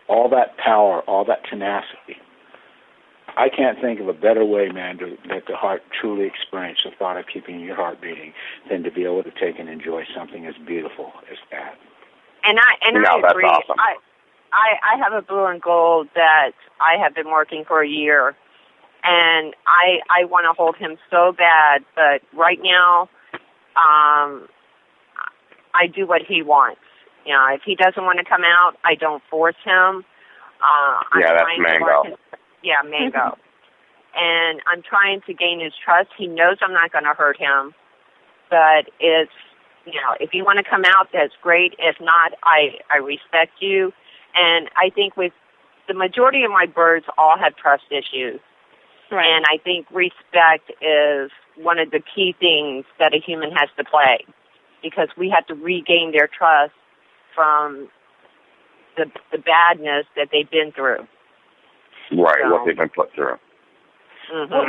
that power, all that tenacity. I can't think of a better way, man, that the heart truly experience the thought of keeping your heart beating than to be able to take and enjoy something as beautiful as that. And I agree. That's awesome. I have a blue and gold that I have been working for a year, and I want to hold him so bad, but right now, I do what he wants. If he doesn't want to come out, I don't force him. That's Mango. Mango. And I'm trying to gain his trust. He knows I'm not going to hurt him, but it's, if you want to come out, that's great. If not, I respect you. And I think with the majority of my birds all have trust issues. Right. And I think respect is one of the key things that a human has to play, because we have to regain their trust from the badness that they've been through. Right, what they've been put through. Mm-hmm. What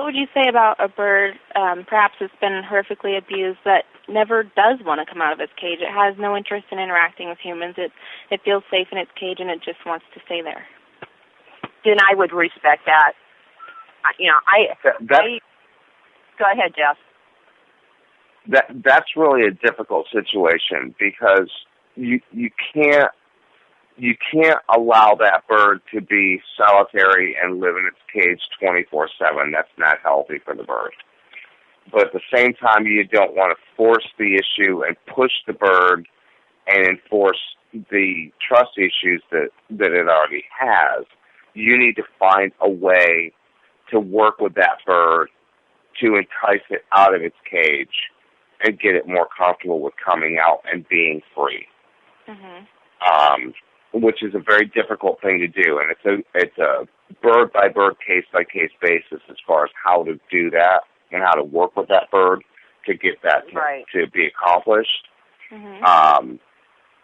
would you say about a bird, perhaps that's been horrifically abused, that never does want to come out of its cage? It has no interest in interacting with humans. It feels safe in its cage, and it just wants to stay there. Then I would respect that. Go ahead, Jeff. That's really a difficult situation, because you can't allow that bird to be solitary and live in its cage 24/7. That's not healthy for the bird. But at the same time, you don't want to force the issue and push the bird and enforce the trust issues that it already has. You need to find a way to work with that bird to entice it out of its cage and get it more comfortable with coming out and being free. Mm-hmm. Which is a very difficult thing to do, and it's a bird-by-bird, case-by-case basis as far as how to do that and how to work with that bird to get that to be accomplished. Mm-hmm.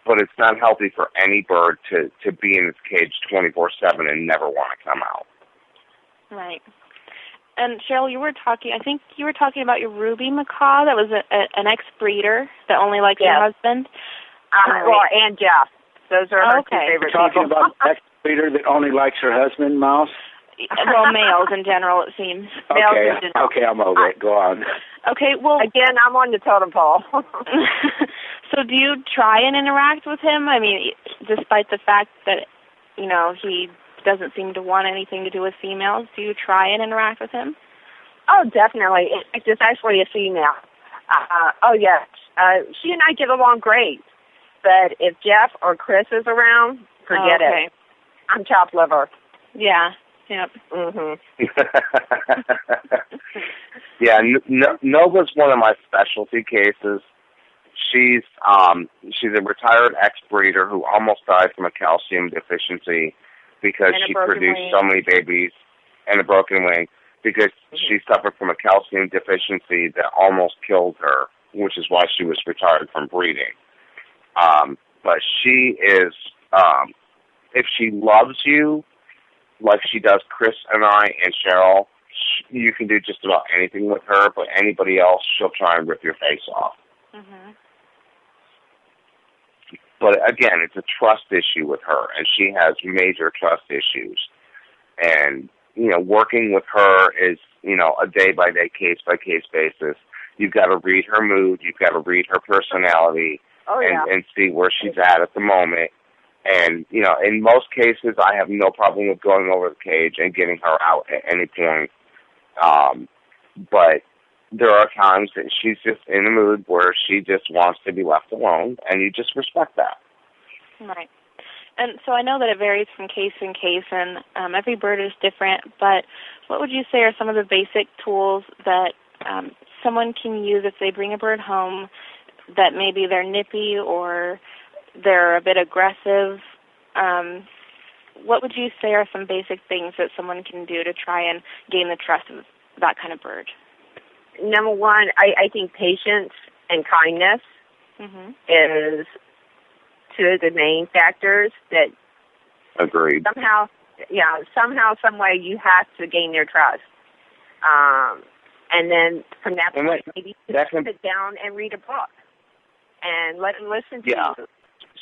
But it's not healthy for any bird to be in its cage 24/7 and never want to come out. Right. And Cheryl, I think you were talking about your ruby macaw that was an ex-breeder that only likes your husband. And Jeff. Those are our two favorite people. Talking about an ex-breeder that only likes her husband, Mouse? Well, males in general, it seems. Okay, I'm over it. Go on. Okay, well... Again, I'm on the totem pole. So do you try and interact with him? I mean, despite the fact that, he doesn't seem to want anything to do with females, do you try and interact with him? Oh, definitely. It's actually a female. Yes. She and I get along great. But if Jeff or Chris is around, forget it. I'm chopped liver. Yeah. Yep. Mm-hmm. Yeah, Nova's one of my specialty cases. She's a retired ex-breeder who almost died from a calcium deficiency because she produced so many babies and a broken wing, because she suffered from a calcium deficiency that almost killed her, which is why she was retired from breeding. But she is, if she loves you, like she does Chris and I and Cheryl, you can do just about anything with her, but anybody else, she'll try and rip your face off. Mm-hmm. But again, it's a trust issue with her, and she has major trust issues. And, working with her is a day-by-day, case-by-case basis. You've got to read her mood. You've got to read her personality and see where she's at the moment. And, in most cases, I have no problem with going over the cage and getting her out at any point. But there are times that she's just in a mood where she just wants to be left alone, and you just respect that. Right. And so I know that it varies from case to case, and every bird is different, but what would you say are some of the basic tools that someone can use if they bring a bird home that maybe they're nippy or they're a bit aggressive? What would you say are some basic things that someone can do to try and gain the trust of that kind of bird? Number one, I think patience and kindness is two of the main factors that agreed. Somehow, some way you have to gain their trust. And then from that point, maybe sit down and read a book and let them listen to you.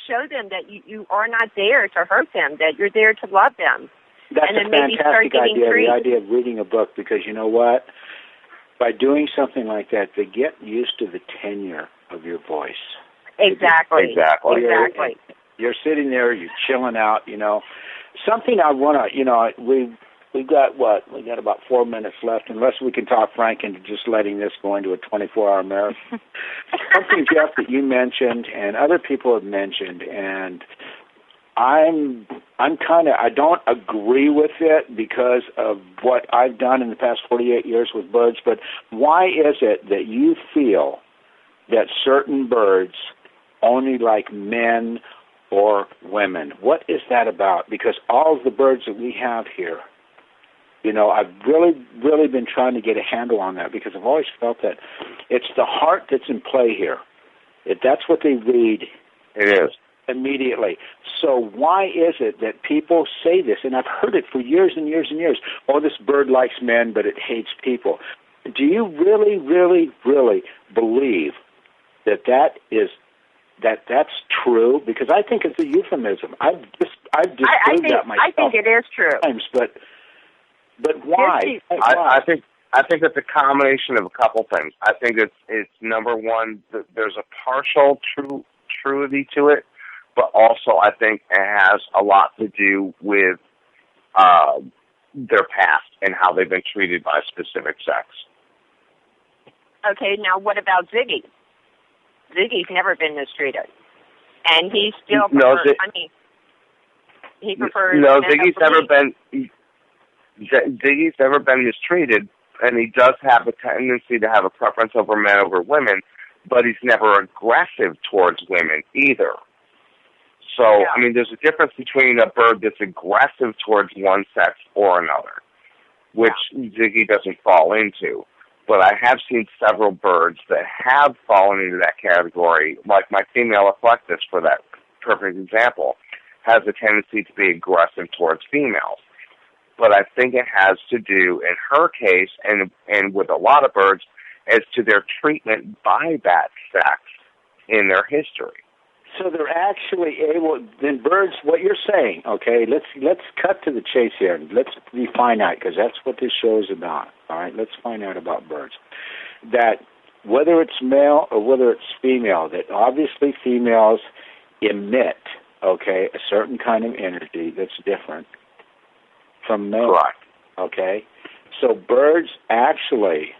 Show them that you are not there to hurt them, that you're there to love them. That's and then a maybe start fantastic getting idea, treats. the idea of reading a book, because you know what? By doing something like that, they get used to the tenure of your voice. Exactly. You're sitting there, you're chilling out, Something I want to, we've got We got about 4 minutes left, unless we can talk Frank into just letting this go into a 24-hour marathon. Something, Jeff, that you mentioned and other people have mentioned, and I'm I don't agree with it because of what I've done in the past 48 years with birds, but why is it that you feel that certain birds only like men or women? What is that about? Because all of the birds that we have here, I've really been trying to get a handle on that, because I've always felt that it's the heart that's in play here. That's what they read. It is. Immediately. So why is it that people say this? And I've heard it for years and years and years. Oh, this bird likes men, but it hates people. Do you really, really, really believe that's true? Because I think it's a euphemism. I've disproved that myself. I think it is true. But why? I think it's a combination of a couple things. I think it's number one, there's a partial truity to it, but also I think it has a lot to do with their past and how they've been treated by a specific sex. Okay, now what about Ziggy? Ziggy's never been mistreated, and he still prefers. He prefers. No, Ziggy's never been mistreated, and he does have a tendency to have a preference over men over women, but he's never aggressive towards women either. So, there's a difference between a bird that's aggressive towards one sex or another, which Ziggy doesn't fall into. But I have seen several birds that have fallen into that category, like my female eclectus, for that perfect example, has a tendency to be aggressive towards females. But I think it has to do, in her case, and with a lot of birds, as to their treatment by that sex in their history. So they're actually able, then birds, what you're saying, okay, let's cut to the chase here, and let's be finite, because that's what this show is about, all right? Let's find out about birds. That whether it's male or whether it's female, that obviously females emit, okay, a certain kind of energy that's different from male. Correct. Okay? So birds actually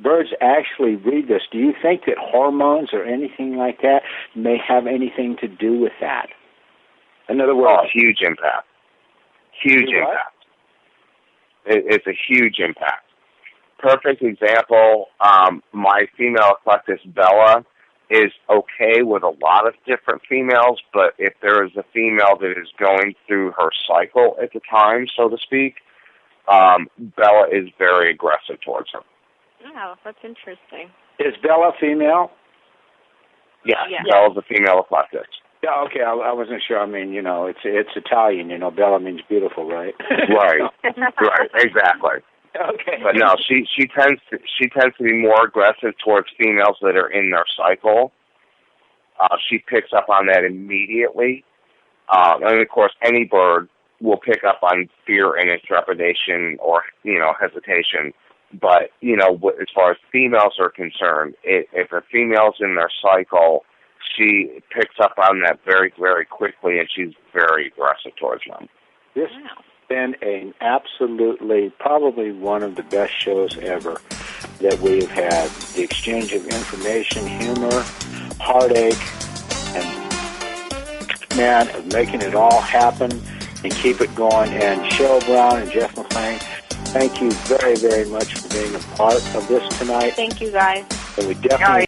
read this. Do you think that hormones or anything like that may have anything to do with that? In other words... huge impact. Huge impact. It's a huge impact. Perfect example, my female eclectus, Bella, is okay with a lot of different females, but if there is a female that is going through her cycle at the time, so to speak, Bella is very aggressive towards her. Oh, that's interesting. Is Bella female? Yeah. Bella's a female eclectus. Yeah, okay, I wasn't sure. It's Italian, Bella means beautiful, right? Right, right, exactly. Okay. But no, she tends to be more aggressive towards females that are in their cycle. She picks up on that immediately. And of course, any bird will pick up on fear and trepidation or, hesitation. But, as far as females are concerned, if a female's in their cycle, she picks up on that very, very quickly, and she's very aggressive towards them. This has been an absolutely, probably one of the best shows ever that we've had. The exchange of information, humor, heartache, and, man, of making it all happen and keep it going. And Cheryl Brown and Jeff McLain, thank you very, very much for being a part of this tonight. Thank you, guys. And we definitely